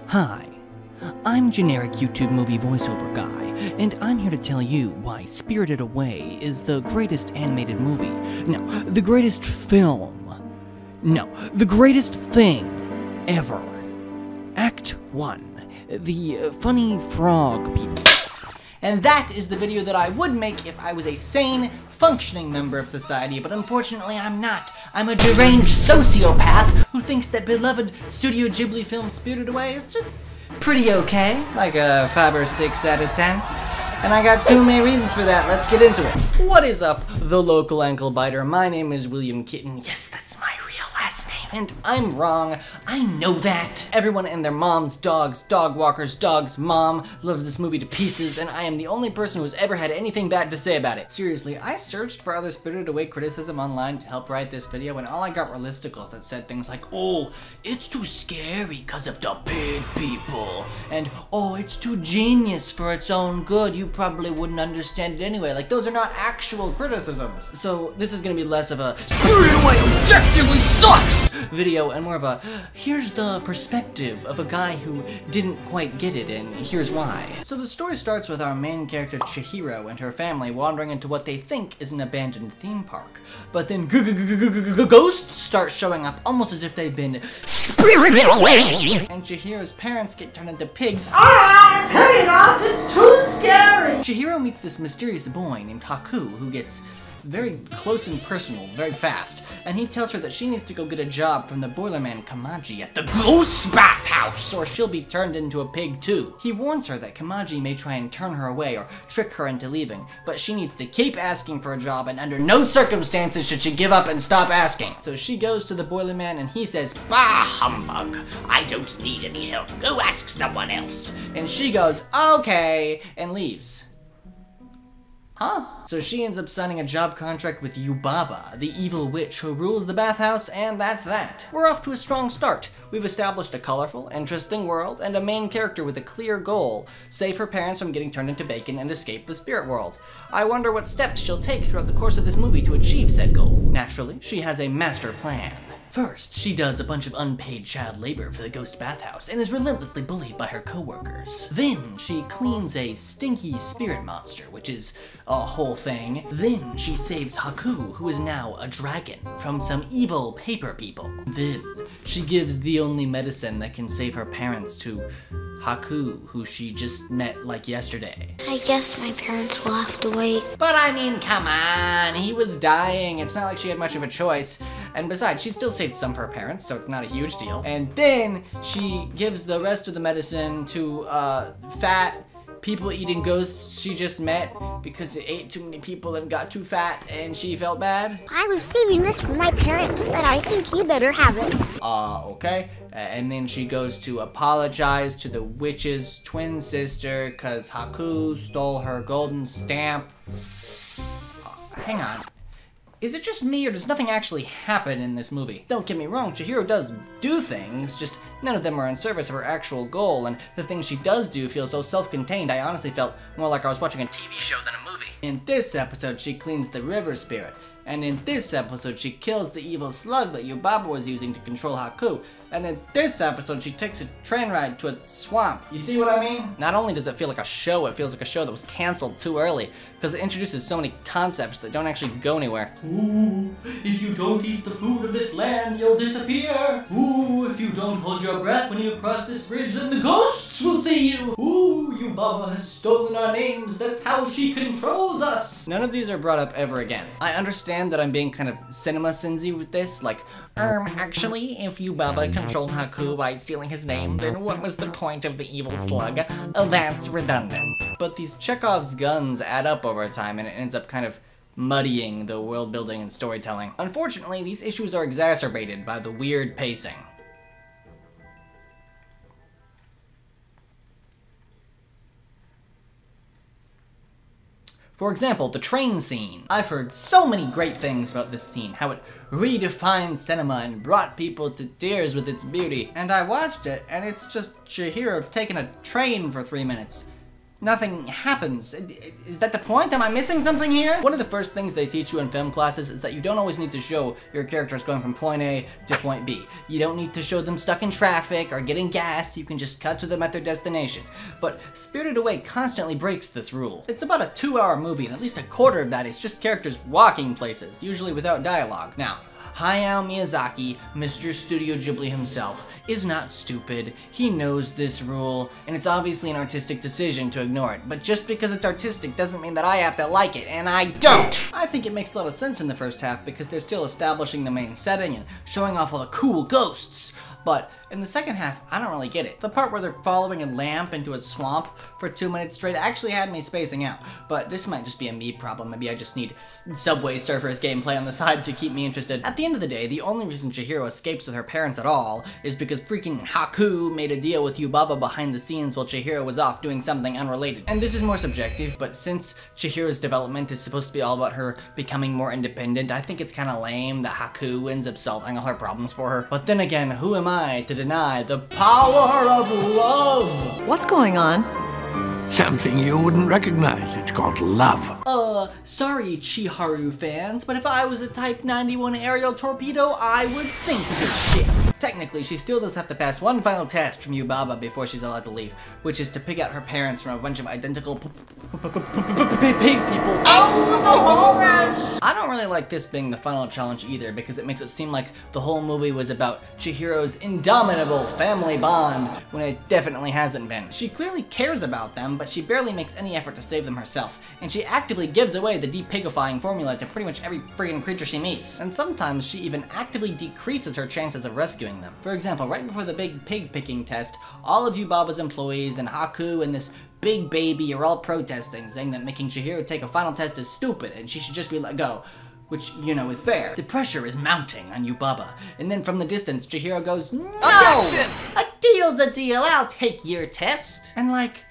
Hi, I'm generic YouTube movie voiceover guy, and I'm here to tell you why Spirited Away is the greatest animated movie. No, the greatest film. No, the greatest thing ever. Act 1. The funny frog people. And that is the video that I would make if I was a sane, functioning member of society, but unfortunately I'm not. I'm a deranged sociopath who thinks that beloved Studio Ghibli film Spirited Away is just pretty okay, like a 5 or 6 out of 10. And I got two main reasons for that. Let's get into it. What is up, the local ankle biter? My name is William Kitten. Yes, that's my real last name, and I'm wrong. I know that. Everyone and their moms, dogs, dog walkers, dog's mom loves this movie to pieces, and I am the only person who's ever had anything bad to say about it. Seriously, I searched for other Spirited Away criticism online to help write this video, and all I got were listicles that said things like, oh, it's too scary because of the pig people, and oh, it's too genius for its own good. You probably wouldn't understand it anyway. Like, those are not actual criticisms. So this is gonna be less of a Spirited Away objectively sucks video and more of a here's the perspective of a guy who didn't quite get it and here's why. So the story starts with our main character Chihiro and her family wandering into what they think is an abandoned theme park. But then ghosts start showing up almost as if they've been spirited away. And Chihiro's parents get turned into pigs. Alright, turn it off, it's too scary! Chihiro meets this mysterious boy named Haku who gets very close and personal very fast, and he tells her that she needs to go get a job from the Boilerman Kamaji at the Ghost Bathhouse, or she'll be turned into a pig too. He warns her that Kamaji may try and turn her away or trick her into leaving, but she needs to keep asking for a job, and under no circumstances should she give up and stop asking. So she goes to the Boilerman and he says, "Bah humbug, I don't need any help, go ask someone else." And she goes, "Okay," and leaves. Huh? So she ends up signing a job contract with Yubaba, the evil witch who rules the bathhouse, and that's that. We're off to a strong start. We've established a colorful, interesting world, and a main character with a clear goal: save her parents from getting turned into bacon and escape the spirit world. I wonder what steps she'll take throughout the course of this movie to achieve said goal. Naturally, she has a master plan. First, she does a bunch of unpaid child labor for the ghost bathhouse and is relentlessly bullied by her co-workers. Then, she cleans a stinky spirit monster, which is a whole thing. Then, she saves Haku, who is now a dragon, from some evil paper people. Then, she gives the only medicine that can save her parents to Haku, who she just met like yesterday. I guess my parents will have to wait. But I mean, come on, he was dying. It's not like she had much of a choice. And besides, she still saved some of her parents, so it's not a huge deal. And then she gives the rest of the medicine to fat people eating ghosts she just met because it ate too many people and got too fat and she felt bad. I was saving this for my parents, but I think you better have it. Okay. And then she goes to apologize to the witch's twin sister because Haku stole her golden stamp. Hang on. Is it just me, or does nothing actually happen in this movie? Don't get me wrong, Chihiro does do things, just none of them are in service of her actual goal, and the things she does do feel so self-contained, I honestly felt more like I was watching a TV show than a movie. In this episode, she cleans the river spirit, and in this episode, she kills the evil slug that Yubaba was using to control Haku, and in this episode, she takes a train ride to a swamp. You see what I mean? Not only does it feel like a show, it feels like a show that was canceled too early, because it introduces so many concepts that don't actually go anywhere. Ooh, if you don't eat the food of this land, you'll disappear. Ooh, if you don't hold your breath when you cross this bridge, then the ghosts will see you. Ooh, Yubaba has stolen our names, that's how she controls us. None of these are brought up ever again. I understand that I'm being kind of cinema-sinsy with this, like, actually, if Yubaba controlled Haku by stealing his name, then what was the point of the evil slug? Oh, that's redundant. But these Chekhov's guns add up over time, and it ends up kind of muddying the world building and storytelling. Unfortunately, these issues are exacerbated by the weird pacing. For example, the train scene. I've heard so many great things about this scene, how it redefined cinema and brought people to tears with its beauty. And I watched it, and it's just Chihiro taking a train for 3 minutes. nothing happens. Is that the point? Am I missing something here? One of the first things they teach you in film classes is that you don't always need to show your characters going from point A to point B. You don't need to show them stuck in traffic or getting gas. You can just cut to them at their destination. But Spirited Away constantly breaks this rule. It's about a 2-hour movie, and at least a quarter of that is just characters walking places, usually without dialogue. Now, Hayao Miyazaki, Mr. Studio Ghibli himself, is not stupid. He knows this rule, and it's obviously an artistic decision to ignore it. But just because it's artistic doesn't mean that I have to like it, and I don't! I think it makes a lot of sense in the first half because they're still establishing the main setting and showing off all the cool ghosts. But in the second half, I don't really get it. The part where they're following a lamp into a swamp for 2 minutes straight actually had me spacing out. But this might just be a me problem. Maybe I just need Subway Surfers gameplay on the side to keep me interested. At the end of the day, the only reason Chihiro escapes with her parents at all is because freaking Haku made a deal with Yubaba behind the scenes while Chihiro was off doing something unrelated. And this is more subjective, but since Chihiro's development is supposed to be all about her becoming more independent, I think it's kind of lame that Haku ends up solving all her problems for her. But then again, who am I to deny the power of love? What's going on? Something you wouldn't recognize. It's called love. Sorry, Chihiro fans, but if I was a Type 91 aerial torpedo, I would sink this ship. Technically, she still does have to pass one final test from Yubaba before she's allowed to leave, which is to pick out her parents from a bunch of identical pig people. Oh, the horrors! I don't really like this being the final challenge either, because it makes it seem like the whole movie was about Chihiro's indomitable family bond, when it definitely hasn't been. She clearly cares about them, but she barely makes any effort to save them herself, and she actively gives away the depigifying formula to pretty much every friggin' creature she meets. And sometimes she even actively decreases her chances of rescuing them. For example, right before the big pig picking test, all of Yubaba's employees and Haku and this big baby are all protesting, saying that making Chihiro take a final test is stupid and she should just be let go. Which, you know, is fair. The pressure is mounting on Yubaba, and then from the distance, Chihiro goes, "No! A deal's a deal, I'll take your test." And like,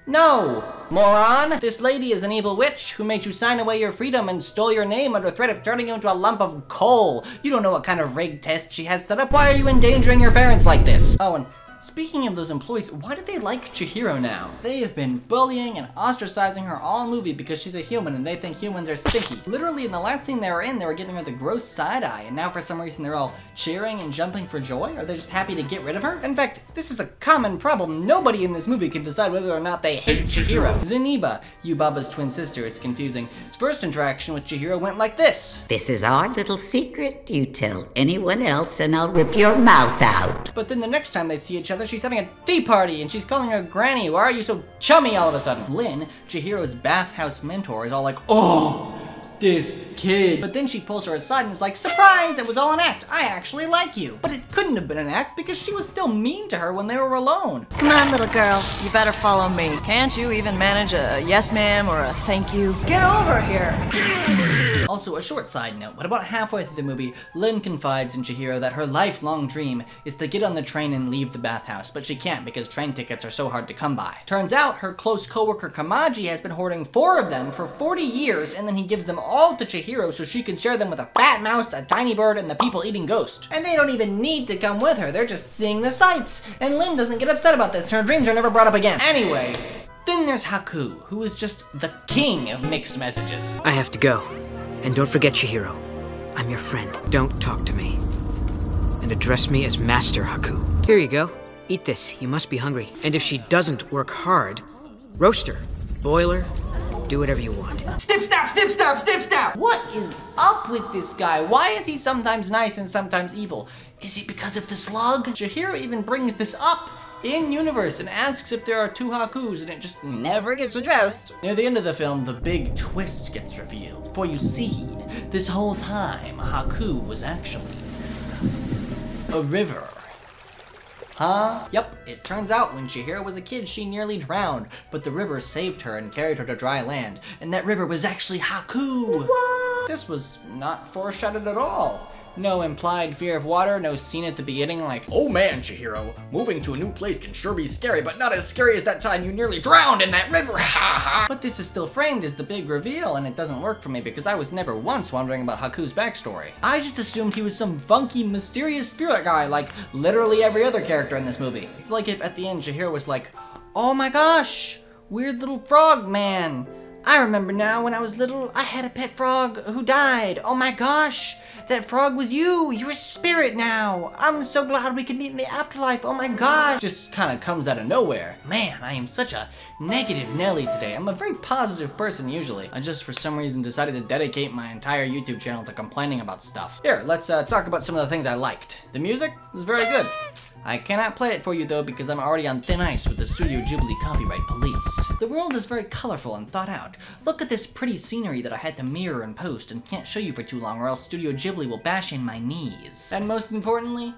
no, moron! This lady is an evil witch who made you sign away your freedom and stole your name under threat of turning you into a lump of coal. You don't know what kind of rigged test she has set up. Why are you endangering your parents like this? Oh, and speaking of those employees, why do they like Chihiro now? They have been bullying and ostracizing her all movie because she's a human and they think humans are stinky. Literally, in the last scene they were in, they were giving her the gross side eye, and now for some reason they're all cheering and jumping for joy? Are they just happy to get rid of her? In fact, this is a common problem. Nobody in this movie can decide whether or not they hate Chihiro. Zeniba, Yubaba's twin sister, it's confusing. His first interaction with Chihiro went like this. "This is our little secret. You tell anyone else and I'll rip your mouth out." But then the next time they see each other, she's having a tea party and she's calling her granny. Why are you so chummy all of a sudden? Lynn, Chihiro's bathhouse mentor, is all like, "Oh, this kid." But then she pulls her aside and is like, "Surprise, it was all an act. I actually like you." But it couldn't have been an act because she was still mean to her when they were alone. Come on, little girl. You better follow me. Can't you even manage a yes ma'am or a thank you? Get over here. Also, a short side note, but about halfway through the movie, Lynn confides in Chihiro that her lifelong dream is to get on the train and leave the bathhouse, but she can't because train tickets are so hard to come by. Turns out, her close coworker Kamaji has been hoarding 4 of them for 40 years, and then he gives them all to Chihiro so she can share them with a fat mouse, a tiny bird, and the people-eating ghost. And they don't even need to come with her, they're just seeing the sights. And Lynn doesn't get upset about this, her dreams are never brought up again. Anyway, then there's Haku, who is just the king of mixed messages. I have to go. And don't forget, Chihiro, I'm your friend. Don't talk to me. And address me as Master Haku. Here you go. Eat this. You must be hungry. And if she doesn't work hard, roast her, boil her, do whatever you want. Snip, snap, snip, snap, snip, snap! What is up with this guy? Why is he sometimes nice and sometimes evil? Is it because of the slug? Chihiro even brings this up in universe and asks if there are 2 Hakus, and it just never gets addressed. Near the end of the film, the big twist gets revealed. For you see, this whole time, Haku was actually a river. Huh? Yep, it turns out when Chihiro was a kid, she nearly drowned, but the river saved her and carried her to dry land, and that river was actually Haku. What? This was not foreshadowed at all. No implied fear of water, no scene at the beginning like, "Oh man, Chihiro, moving to a new place can sure be scary, but not as scary as that time you nearly drowned in that river, ha ha." But this is still framed as the big reveal, and it doesn't work for me because I was never once wondering about Haku's backstory. I just assumed he was some funky, mysterious spirit guy like literally every other character in this movie. It's like if at the end Chihiro was like, "Oh my gosh, Weird little frog man. I remember now, when I was little, I had a pet frog who died. Oh my gosh, that frog was you. You're a spirit now. I'm so glad we can meet in the afterlife. Oh my gosh. Just kind of comes out of nowhere. Man, I am such a negative Nelly today. I'm a very positive person usually. I just for some reason decided to dedicate my entire YouTube channel to complaining about stuff. Here, let's talk about some of the things I liked. The music was very good. I cannot play it for you though because I'm already on thin ice with the Studio Ghibli copyright police. The world is very colorful and thought out. Look at this pretty scenery that I had to mirror and post and can't show you for too long or else Studio Ghibli will bash in my knees. And most importantly,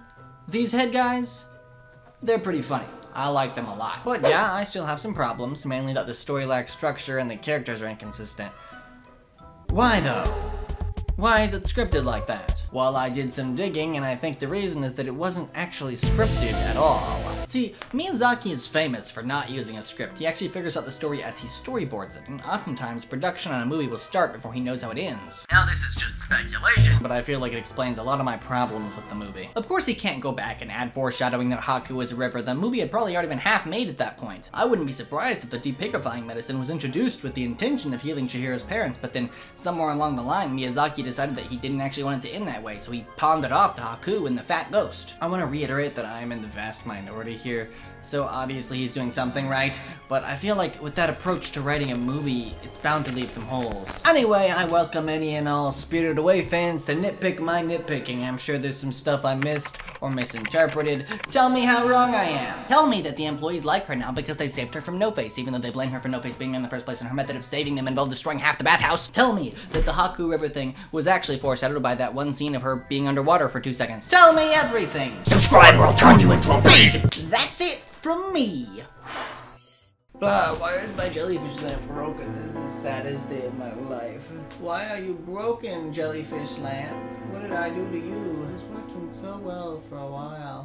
these head guys, they're pretty funny. I like them a lot. But yeah, I still have some problems, mainly that the story lacks structure and the characters are inconsistent. Why though? Why is it scripted like that? Well, I did some digging, and I think the reason is that it wasn't actually scripted at all. See, Miyazaki is famous for not using a script. He actually figures out the story as he storyboards it, and oftentimes production on a movie will start before he knows how it ends. Now this is just speculation, but I feel like it explains a lot of my problems with the movie. Of course he can't go back and add foreshadowing that Haku is a river. The movie had probably already been half made at that point. I wouldn't be surprised if the depigifying medicine was introduced with the intention of healing Chihiro's parents, but then somewhere along the line, Miyazaki decided that he didn't actually want it to end that way, so he pawned it off to Haku and the fat ghost. I want to reiterate that I am in the vast minority here, so obviously he's doing something right, but I feel like with that approach to writing a movie, it's bound to leave some holes. Anyway, I welcome any and all Spirited Away fans to nitpick my nitpicking. I'm sure there's some stuff I missed or misinterpreted. Tell me how wrong I am. Tell me that the employees like her now because they saved her from No-Face, even though they blame her for No-Face being in the first place and her method of saving them involved destroying half the bathhouse. Tell me that the Haku River thing was actually foreshadowed by that one scene of her being underwater for 2 seconds. Tell me everything. Subscribe or I'll turn you into a pig! That's it from me. Why is my jellyfish lamp broken? This is the saddest day of my life. Why are you broken, jellyfish lamp? What did I do to you? It was working so well for a while.